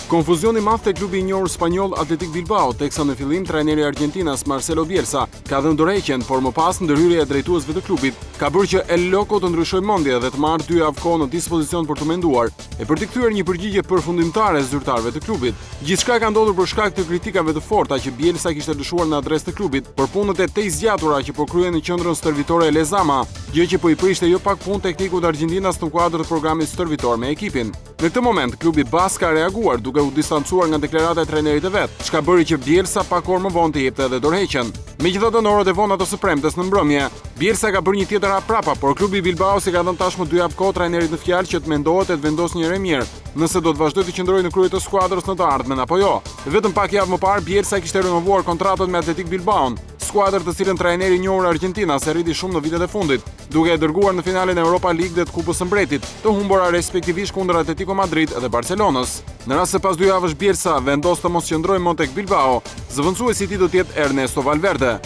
Konfuzioni madh te klubi I njohur spanjoll Athletic Bilbao, teksa në fillim trajneri I Argentinas Marcelo Bielsa ka dhënë dorëheqjen, por më pas ndërhyrja e drejtuesve të klubit ka bërë që El Loco të ndryshojë mendje dhe të marrë 2 javë kohë në dispozicion për të menduar e për të kthyer një përgjigje përfundimtare zyrtarëve të klubit. Gjithçka ka ndodhur për shkak të kritikave të forta që Bielsa kishte lëshuar në adresë të klubit për punët e tej zgjatura që po kryen në qendrën stërvitore e Lezama, gjë që po I prishte jo pak punë teknikut të Argentinas në kuadër të programit stërvitor me ekipin. Në këtë moment klubi bask ka reaguar duke u distancuar nga deklarata e trajnerit të vet, çka bëri që Bielsa pak orë më vonë të jepte edhe dorëheqjen. Megjithatë në orët e vonta të së premtes në mbrëmje, Bielsa ka bërë një tjetër hap prapa, por klubi Bilbao si ka dhënë tashmë 2 javë kohë trajnerit në fjalë që të mendohet e të vendosë një herë mirë, nëse do të vazhdojë të qëndrojë në krye të skuadrës në të ardhmen apo jo. Vetëm pak javë më parë Bielsa kishte renovuar kontratën me Athletic Bilbao, skuadër të cilën trajneri I njohur Argentinas e rriti shumë në vitet e fundit, duke e dërguar në finalen e Europa League dhe të Kupës së Mbretit, të humbura respektivisht kundër Atletico Madrid dhe Barcelonës. Në rast se pas 2 javësh Bielsa vendos të mos qëndrojë më tek Bilbao, zëvendësuesi I tij do të jetë Ernesto Valverde.